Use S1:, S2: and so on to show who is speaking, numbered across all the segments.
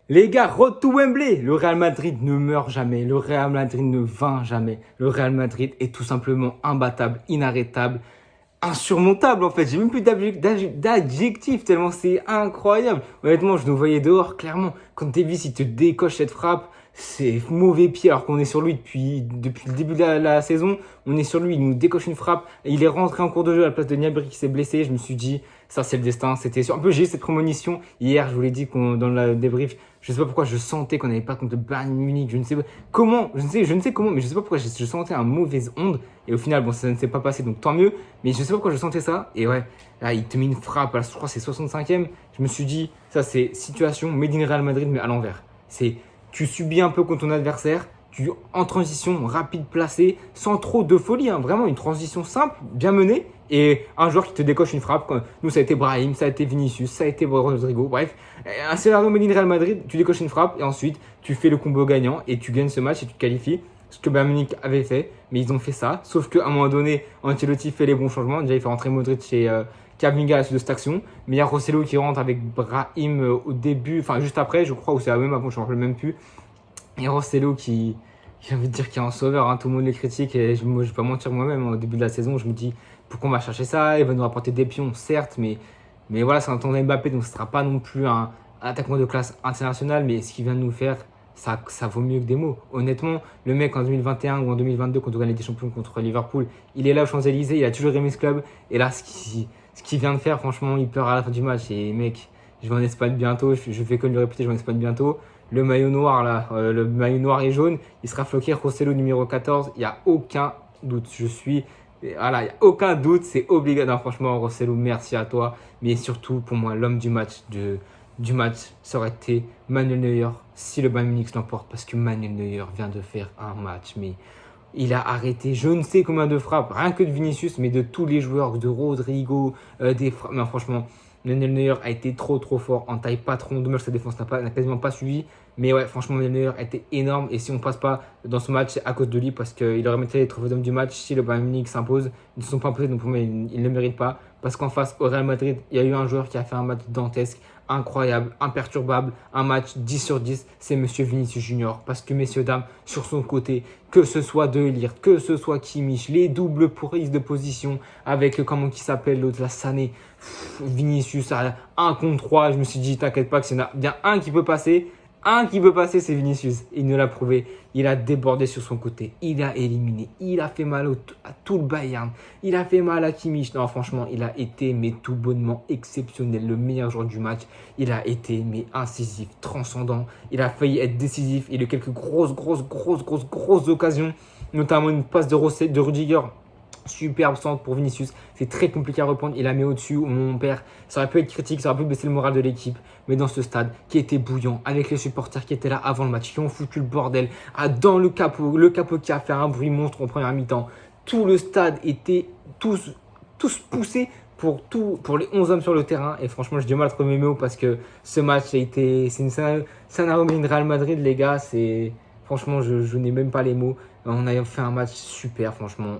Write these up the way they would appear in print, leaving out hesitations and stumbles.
S1: Les gars, road to Wembley. Le Real Madrid ne meurt jamais. Le Real Madrid ne vainc jamais. Le Real Madrid est tout simplement imbattable, inarrêtable, insurmontable en fait. J'ai même plus d'adjectifs tellement c'est incroyable. Honnêtement, je nous voyais dehors clairement. Quand Davis il te décoche cette frappe, c'est mauvais pied alors qu'on est sur lui depuis le début de la saison. On est sur lui, il nous décoche une frappe. Et il est rentré en cours de jeu à la place de Gnabry qui s'est blessé. Je me suis dit, ça c'est le destin. C'était sûr. Un peu, j'ai eu cette prémonition. Hier, je vous l'ai dit dans le débrief. Je sais pas pourquoi je sentais qu'on n'allait pas contre le Bayern Munich. Je ne sais pas comment, je ne sais comment, mais je sais pas pourquoi je sentais un mauvaise onde. Et au final, bon, ça ne s'est pas passé, donc tant mieux. Mais je sais pas pourquoi je sentais ça. Et ouais, là, il te met une frappe. Là, je crois que c'est 65e. Je me suis dit, ça c'est situation Made in Real Madrid, mais à l'envers. C'est tu subis un peu contre ton adversaire, tu en transition rapide placée, sans trop de folie, hein, vraiment une transition simple, bien menée, et un joueur qui te décoche une frappe. Nous, ça a été Brahim, ça a été Vinicius, ça a été Rodrigo, bref, un scénario Made in Real Madrid, tu décoches une frappe, et ensuite tu fais le combo gagnant, et tu gagnes ce match et tu te qualifies. Ce que Bayern Munich avait fait, mais ils ont fait ça. Sauf qu'à un moment donné, Ancelotti fait les bons changements. Déjà, il fait rentrer Modric et Camavinga à la suite de cette action. Mais il y a Rosselló qui rentre avec Brahim au début, enfin juste après, je crois, ou c'est même avant, je ne me rappelle même plus. Et Rosselló qui, j'ai envie de dire, qui est un sauveur, hein, tout le monde les critique. Et moi, je ne vais pas mentir moi-même, au début de la saison, je me dis, pourquoi on va chercher ça? Il va nous rapporter des pions, certes, mais voilà, c'est un tournoi Mbappé, donc ce ne sera pas non plus un attaquant de classe internationale. Mais ce qu'il vient de nous faire, ça vaut mieux que des mots. Honnêtement, le mec en 2021 ou en 2022, quand on gagne des champions contre Liverpool, il est là aux Champs-Élysées, il a toujours aimé ce club. Et là, ce qu'il vient de faire, franchement, il pleure à la fin du match. Et mec, je vais en Espagne bientôt, je fais que le répéter, je vais en Espagne bientôt. Le maillot noir, là, le maillot noir et jaune, il sera floqué Rosselló numéro 14. Il n'y a aucun doute. Voilà, il n'y a aucun doute, c'est obligatoire. Franchement, Rosselló, merci à toi. Mais surtout, pour moi, l'homme du match, ça aurait été Manuel Neuer si le Bayern Munich l'emporte, parce que Manuel Neuer vient de faire un match, mais il a arrêté je ne sais combien de frappes, rien que de Vinicius, mais de tous les joueurs, de Rodrigo, des frappes. Non, franchement, Manuel Neuer a été trop fort en taille patron. Dommage que sa défense n'a quasiment pas suivi. Mais ouais, franchement, Manuel Neuer a été énorme. Et si on ne passe pas dans ce match, c'est à cause de lui, parce qu'il aurait mérité les trophées d'homme du match si le Bayern Munich s'impose. Ils ne se sont pas imposés, donc pour moi, ils ne le méritent pas. Parce qu'en face, au Real Madrid, il y a eu un joueur qui a fait un match dantesque, incroyable, imperturbable, un match 10 sur 10, c'est Monsieur Vinicius Junior. Parce que messieurs, dames, sur son côté, que ce soit De Ligt, que ce soit Kimmich, les doubles prises de position avec, comment qui s'appelle l'autre, la Sané, Vinicius à 1 contre 3, je me suis dit, t'inquiète pas que s'il y en a bien un qui peut passer, c'est Vinicius. Il nous l'a prouvé. Il a débordé sur son côté. Il a éliminé. Il a fait mal à tout le Bayern. Il a fait mal à Kimmich. Non, franchement, il a été mais tout bonnement exceptionnel. Le meilleur joueur du match. Il a été mais incisif, transcendant. Il a failli être décisif. Il a eu quelques grosses occasions. Notamment une passe de Rudiger. Superbe centre pour Vinicius, c'est très compliqué à reprendre, il la met au-dessus, mon père, ça aurait pu être critique, ça aurait pu baisser le moral de l'équipe, mais dans ce stade qui était bouillant, avec les supporters qui étaient là avant le match, qui ont foutu le bordel, dans le capot qui a fait un bruit monstre en première mi-temps, tout le stade était tous poussés pour les 11 hommes sur le terrain, et franchement j'ai du mal à trouver mes mots parce que ce match c'est une scénario de Real Madrid les gars, franchement je n'ai même pas les mots, on a fait un match super franchement,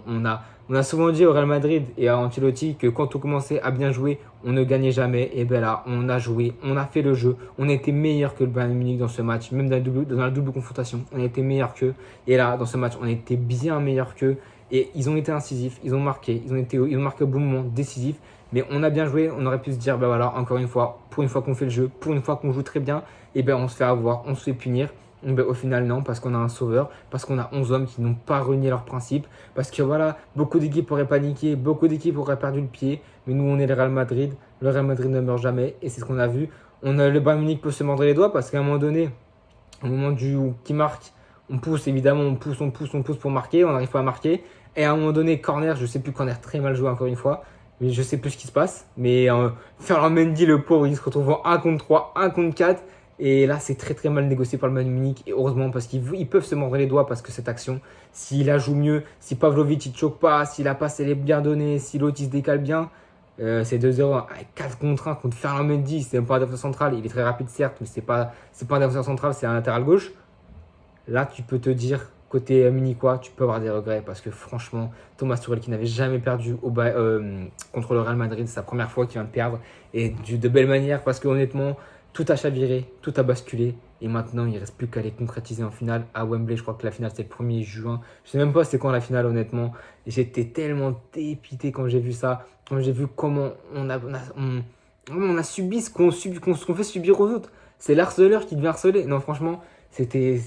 S1: on a souvent dit au Real Madrid et à Ancelotti que quand on commençait à bien jouer, on ne gagnait jamais. Et bien là, on a joué, on a fait le jeu. On a été meilleur que le Bayern Munich dans ce match, même dans la double confrontation. On a été meilleur qu'eux. Et là, dans ce match, on a été bien meilleur qu'eux. Et ils ont été incisifs, ils ont marqué, ils ont marqué au bon moment, décisif. Mais on a bien joué, on aurait pu se dire, ben voilà, encore une fois, pour une fois qu'on fait le jeu, pour une fois qu'on joue très bien, et ben on se fait avoir, on se fait punir. Ben, au final, non, parce qu'on a un sauveur, parce qu'on a 11 hommes qui n'ont pas renié leurs principes, parce que voilà, beaucoup d'équipes auraient paniqué, beaucoup d'équipes auraient perdu le pied, mais nous, on est le Real Madrid ne meurt jamais, et c'est ce qu'on a vu. Le Bayern Munich peut se mordre les doigts, parce qu'à un moment donné, au moment qui marque, on pousse, évidemment, on pousse pour marquer, on n'arrive pas à marquer, et à un moment donné, corner, je sais plus, corner très mal joué encore une fois, mais je sais plus ce qui se passe, mais Ferland Mendy, le pauvre, il se retrouve en 1 contre 3, 1 contre 4, et là, c'est très mal négocié par le Bayern Munich. Et heureusement, parce qu'ils peuvent se mordre les doigts, parce que cette action, s'il la joue mieux, si Pavlovic il ne choque pas, si la passe elle est bien donnée, si l'autre il se décale bien, c'est 2-0 avec 4 contre 1 contre Ferland Mendy. C'est même pas un défenseur central. Il est très rapide, certes, mais c'est pas un défenseur central, c'est un latéral gauche. Là, tu peux te dire, côté munichois, tu peux avoir des regrets. Parce que franchement, Thomas Tuchel, qui n'avait jamais perdu contre le Real Madrid, c'est sa première fois qu'il vient de perdre. Et de belle manière, parce que honnêtement, tout a chaviré, tout a basculé. Et maintenant, il ne reste plus qu'à les concrétiser en finale à Wembley. Je crois que la finale, c'est le 1er juin. Je ne sais même pas c'est quand la finale, honnêtement. Et j'étais tellement dépité quand j'ai vu ça. Quand j'ai vu comment on a subi ce qu'on fait subir aux autres. C'est l'harceleur qui devient harcelé. Non, franchement, j'étais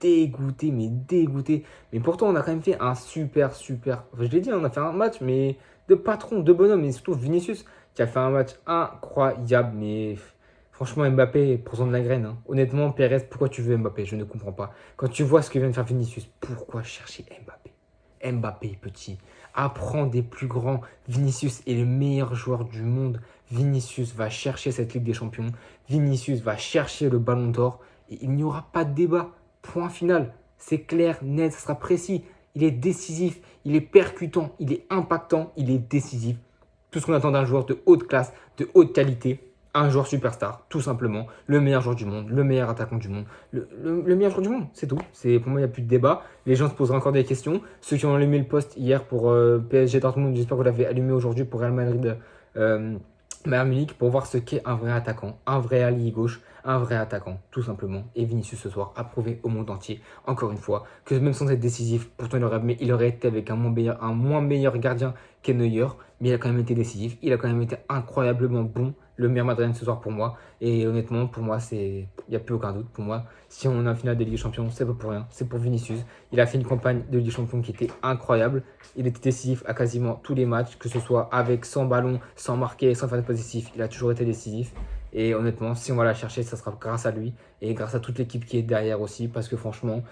S1: dégoûté, mais dégoûté. Mais pourtant, on a quand même fait un super. Enfin, je l'ai dit, on a fait un match, mais de patron, de bonhomme, et surtout Vinicius, qui a fait un match incroyable. Mais franchement, Mbappé, prends-en de la graine, hein. Honnêtement, Pérez, pourquoi tu veux Mbappé? Je ne comprends pas. Quand tu vois ce que vient de faire Vinicius, pourquoi chercher Mbappé? Mbappé, petit, apprends des plus grands. Vinicius est le meilleur joueur du monde. Vinicius va chercher cette Ligue des Champions. Vinicius va chercher le Ballon d'Or. Et il n'y aura pas de débat. Point final. C'est clair, net, ça sera précis. Il est décisif, il est percutant, il est impactant, il est décisif. Tout ce qu'on attend d'un joueur de haute classe, de haute qualité. Un joueur superstar, tout simplement. Le meilleur joueur du monde, le meilleur attaquant du monde. Le meilleur joueur du monde, c'est tout. Pour moi, il n'y a plus de débat. Les gens se poseraient encore des questions. Ceux qui ont allumé le post hier pour PSG Dortmund, j'espère que vous l'avez allumé aujourd'hui pour Real Madrid Bayern Munich pour voir ce qu'est un vrai attaquant, un vrai allié gauche, un vrai attaquant, tout simplement. Et Vinicius ce soir a prouvé au monde entier, encore une fois, que même sans être décisif, pourtant il aurait été avec un moins meilleur gardien qu'Neuer, mais il a quand même été décisif, il a quand même été incroyablement bon, le meilleur madrilène ce soir pour moi. Et honnêtement, pour moi, il n'y a plus aucun doute. Pour moi, si on a un finale de Ligue des Champions, c'est pas pour rien, c'est pour Vinicius. Il a fait une campagne de Ligue des Champions qui était incroyable. Il était décisif à quasiment tous les matchs, que ce soit avec, sans ballon, sans marquer, sans faire de positif. Il a toujours été décisif. Et honnêtement, si on va la chercher, ça sera grâce à lui et grâce à toute l'équipe qui est derrière aussi. Parce que franchement,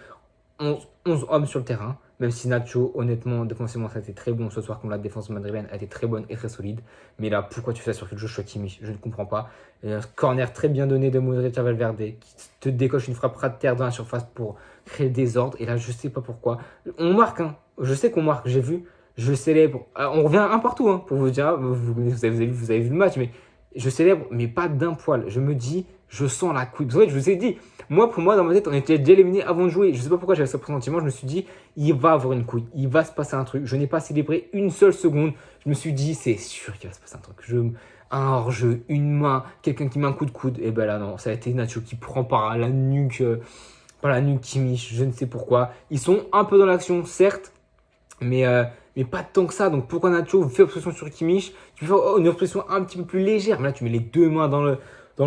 S1: 11 hommes sur le terrain. Même si Nacho, honnêtement, défensivement, ça a été très bon ce soir, comme la défense madrilène a été très bonne et très solide. Mais là, pourquoi tu fais ça sur Joshua Kimmich? Je ne comprends pas. Et un corner très bien donné de Modric à Valverde qui te décoche une frappe ras de terre dans la surface pour créer le désordre. Et là, je ne sais pas pourquoi. On marque, hein. Je sais qu'on marque, j'ai vu. Je célèbre. On revient un partout, hein, pour vous dire. Vous avez vu le match, mais je célèbre, mais pas d'un poil. Je me dis, je sens la couille. Vous savez, je vous ai dit, pour moi, dans ma tête, on était déjà éliminé avant de jouer. Je ne sais pas pourquoi j'avais ce pressentiment. Je me suis dit, il va avoir une couille. Il va se passer un truc. Je n'ai pas célébré une seule seconde. Je me suis dit, c'est sûr qu'il va se passer un truc. Un hors-jeu, une main, quelqu'un qui met un coup de coude. Et ben là, non, ça a été Nacho qui prend par la nuque Kimmich. Je ne sais pourquoi. Ils sont un peu dans l'action, certes, mais pas tant que ça. Donc pourquoi Nacho fait obsession sur Kimmich? Tu fais une obsession un petit peu plus légère. Mais là, tu mets les deux mains dans le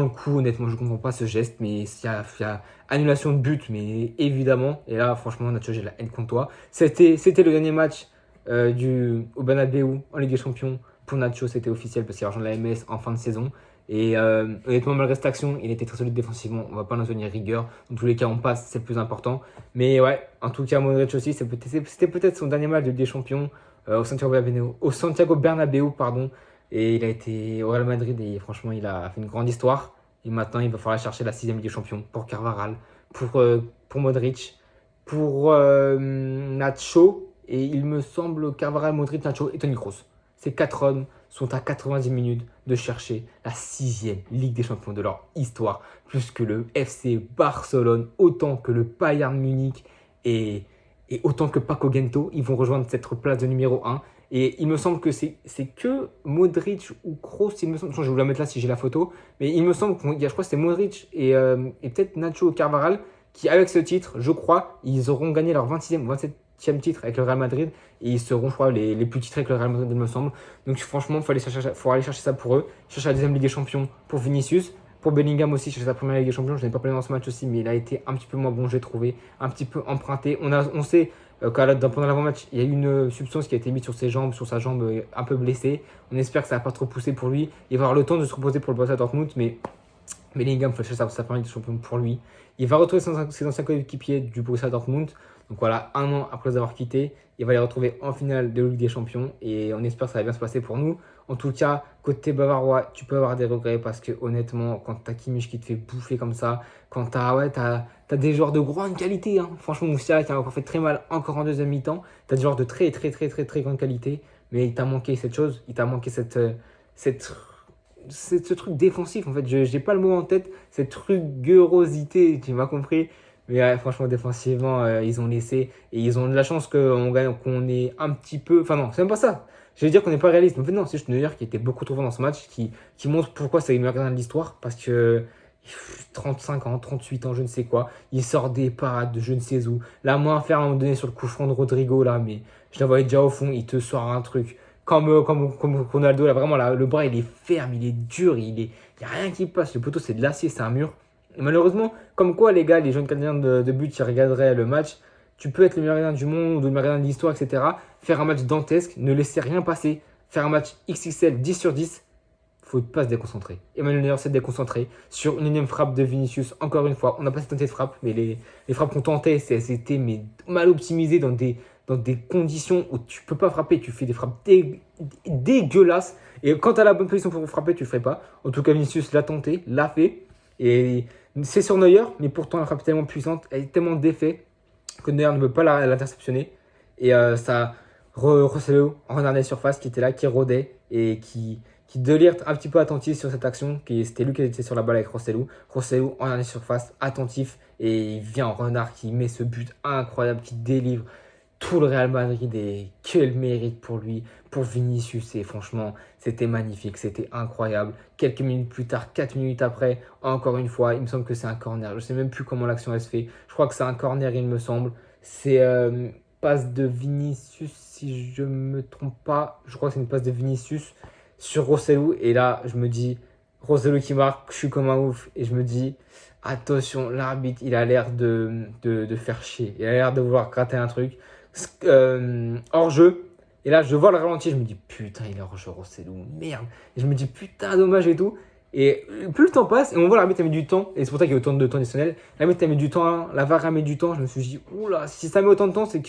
S1: cou. Honnêtement, je ne comprends pas ce geste. Mais il y a annulation de but, mais évidemment. Et là, franchement, Nacho, j'ai la haine contre toi. C'était le dernier match au Bernabéu en Ligue des Champions. Pour Nacho, c'était officiel parce qu'il a rejoint la MS en fin de saison. Et honnêtement, malgré cette action, il était très solide défensivement. On ne va pas nous donner rigueur. Dans tous les cas, on passe, c'est le plus important. Mais ouais, en tout cas, Modric aussi, c'était peut-être son dernier match de Ligue des Champions au Santiago Bernabéu, pardon. Et il a été au Real Madrid et franchement, il a fait une grande histoire. Et maintenant, il va falloir chercher la 6e Ligue des Champions pour Carvajal, pour Modric, pour Nacho. Et il me semble Carvajal, Modric, Nacho et Toni Kroos. Ces 4 hommes sont à 90 minutes de chercher la 6e Ligue des Champions de leur histoire, plus que le FC Barcelone, autant que le Bayern Munich et autant que Paco Gento. Ils vont rejoindre cette place de numéro 1. Et il me semble que c'est que Modric ou Kroos, il me semble, je vais vous la mettre là si j'ai la photo, mais il me semble je crois que c'est Modric et peut-être Nacho Carvajal qui, avec ce titre, je crois, ils auront gagné leur 26e, 27e titre avec le Real Madrid et ils seront, je crois, les plus titrés avec le Real Madrid, il me semble. Donc franchement, il faut aller chercher ça pour eux. Chercher la 2e Ligue des Champions pour Vinicius. Pour Bellingham aussi, chercher sa première Ligue des Champions. Je n'ai pas parlé dans ce match aussi, mais il a été un petit peu moins bon, j'ai trouvé. Un petit peu emprunté. On sait pendant l'avant-match, il y a eu une substance qui a été mise sur sa jambe un peu blessée. On espère que ça va pas trop pousser pour lui. Il va avoir le temps de se reposer pour le Borussia Dortmund, mais Bellingham, il faut chercher sa première Ligue des Champions pour lui. Il va retrouver ses anciens coéquipiers du Borussia Dortmund. Donc voilà, un an après les avoir quittés, il va les retrouver en finale de Ligue des Champions et on espère que ça va bien se passer pour nous. En tout cas, côté bavarois, tu peux avoir des regrets parce que honnêtement, quand tu as Kimmich qui te fait bouffer comme ça, quand tu as des joueurs de grande qualité, hein. Franchement, Moussiala qui a encore fait très mal encore en 2e mi-temps, tu as des joueurs de très grande qualité, mais il t'a manqué cette chose, il t'a manqué ce truc défensif en fait, je n'ai pas le mot en tête, cette rugueurosité, tu m'as compris. Mais ouais, franchement, défensivement, ils ont laissé. Et ils ont de la chance qu'on est un petit peu. Enfin, non, c'est même pas ça. Je vais dire qu'on n'est pas réaliste. Mais en fait, non, c'est juste Neuer qui était beaucoup trop fort dans ce match, qui montre pourquoi c'est le meilleur gardien de l'histoire. Parce que 35 ans, 38 ans, je ne sais quoi. Il sort des parades de je ne sais où. La main ferme à un moment donné sur le coup franc de Rodrigo, là, mais je la voyais déjà au fond. Il te sort un truc. Comme Ronaldo, là, vraiment, là, le bras, il est ferme, il est dur, il n'y a rien qui passe. Le poteau, c'est de l'acier, c'est un mur. Et malheureusement, comme quoi, les gars, les jeunes gardiens de but qui regarderaient le match, tu peux être le meilleur gardien du monde ou le meilleur gardien de l'histoire, etc. Faire un match dantesque, ne laisser rien passer. Faire un match XXL 10 sur 10, faut pas se déconcentrer. Emmanuel Neuer s'est déconcentré sur une énième frappe de Vinicius. Encore une fois, on n'a pas tenté de frappe, mais les frappes qu'on tentait, c'était mais mal optimisé dans des conditions où tu peux pas frapper. Tu fais des frappes dégueulasses. Et quand tu as la bonne position pour frapper, tu le ferais pas. En tout cas, Vinicius l'a tenté, l'a fait. Et c'est sur Neuer, mais pourtant la frappe est tellement puissante, elle est tellement défaite que Neuer ne veut pas l'interceptionner. Et ça, Rosselló en dernière surface qui était là, qui rôdait et qui devait être un petit peu attentif sur cette action. C'était lui qui était sur la balle avec Rosselló. Rosselló en dernière surface, attentif. Et il vient en renard qui met ce but incroyable, qui délivre tout le Real Madrid. Et quel mérite pour lui, pour Vinicius. Et franchement, c'était magnifique, c'était incroyable. Quelques minutes plus tard, 4 minutes après, encore une fois, il me semble que c'est un corner. Je ne sais même plus comment l'action elle se fait. Je crois que c'est un corner, il me semble. C'est passe de Vinicius, si je ne me trompe pas. Je crois que c'est une passe de Vinicius sur Rosselló. Et là, je me dis, Rosselló qui marque, je suis comme un ouf. Et je me dis, attention, l'arbitre, il a l'air de faire chier. Il a l'air de vouloir gratter un truc. Hors jeu. Et là, je vois le ralenti, je me dis, putain, il est hors jeu, Rosselló, merde. Et je me dis, putain, dommage et tout. Et plus le temps passe, et on voit l'arbitre a mis du temps, et c'est pour ça qu'il y a autant de temps additionnel. L'arbitre a mis du temps, hein, la VAR a mis du temps. Je me suis dit, oula, si ça met autant de temps, c'est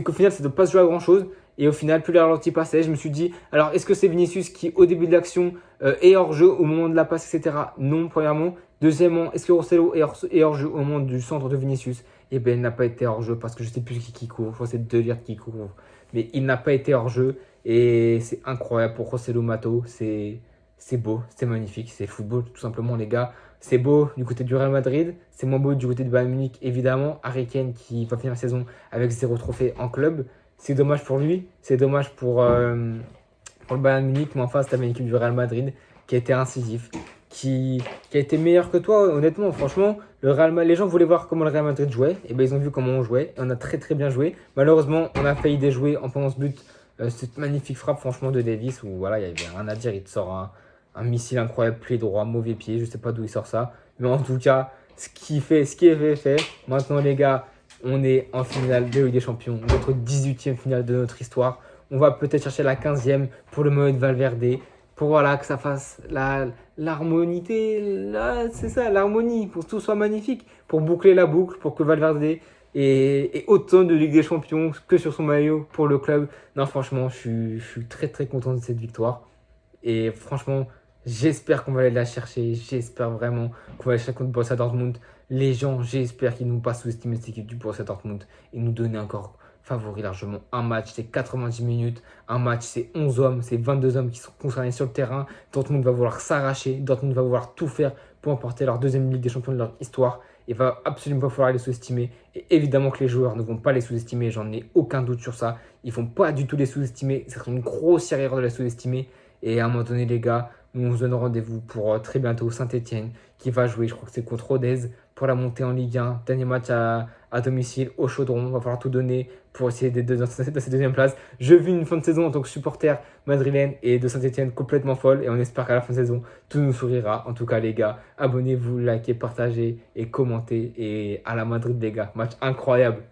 S1: qu'au final, ça ne doit pas se jouer à grand chose. Et au final, plus le ralenti passait, je me suis dit, alors est-ce que c'est Vinicius qui, au début de l'action, est hors jeu au moment de la passe, etc. Non, premièrement. Deuxièmement, est-ce que Rosselló est hors jeu au moment du centre de Vinicius? Eh bien, il n'a pas été hors jeu parce que je ne sais plus qui court. Je crois que c'est De Ligt qui court. Mais il n'a pas été hors jeu. Et c'est incroyable pour Rosselló Mato. C'est beau, c'est magnifique, c'est football tout simplement les gars. C'est beau du côté du Real Madrid, c'est moins beau du côté du Bayern Munich évidemment. Harry Kane qui va finir la saison avec 0 trophée en club. C'est dommage pour lui, c'est dommage pour le Bayern Munich. Mais en face, tu avais une équipe du Real Madrid qui a été incisif, qui a été meilleure que toi honnêtement. Franchement, les gens voulaient voir comment le Real Madrid jouait. Et bien ils ont vu comment on jouait et on a très très bien joué. Malheureusement, on a failli déjouer en pendant ce but. Cette magnifique frappe franchement de Davis où voilà, il y avait rien à dire, il te sort un missile incroyable, pied droit, mauvais pied, je sais pas d'où il sort ça. Mais en tout cas, ce qui est fait. Maintenant les gars, on est en finale de Ligue des Champions, notre 18e finale de notre histoire. On va peut-être chercher la 15e pour le maillot de Valverde, pour voilà, que ça fasse l'harmonité, c'est ça, l'harmonie, pour que tout soit magnifique, pour boucler la boucle, pour que Valverde et autant de Ligue des Champions que sur son maillot pour le club. Non, franchement, je suis très très content de cette victoire. Et franchement, j'espère qu'on va aller la chercher. J'espère vraiment qu'on va aller chercher contre Borussia Dortmund. Les gens, j'espère qu'ils ne nous pas sous-estimer cette équipe du Borussia Dortmund et nous donner encore favori largement. Un match, c'est 90 minutes. Un match, c'est 11 hommes, c'est 22 hommes qui sont concernés sur le terrain. Dortmund va vouloir s'arracher. Dortmund va vouloir tout faire pour emporter leur deuxième Ligue des Champions de leur histoire. Il va absolument pas falloir les sous-estimer. Et évidemment que les joueurs ne vont pas les sous-estimer. J'en ai aucun doute sur ça. Ils ne vont pas du tout les sous-estimer. C'est une grosse erreur de les sous-estimer. Et à un moment donné, les gars, nous on se donne rendez-vous pour très bientôt Saint-Etienne qui va jouer, je crois que c'est contre Rodez, pour la montée en Ligue 1. Dernier match à domicile au Chaudron. Il va falloir tout donner pour essayer d'être dans cette deuxième place. Je vis une fin de saison en tant que supporter madrilène et de Saint-Etienne complètement folle. Et on espère qu'à la fin de saison, tout nous sourira. En tout cas, les gars, abonnez-vous, likez, partagez et commentez. Et à la Madrid, les gars. Match incroyable.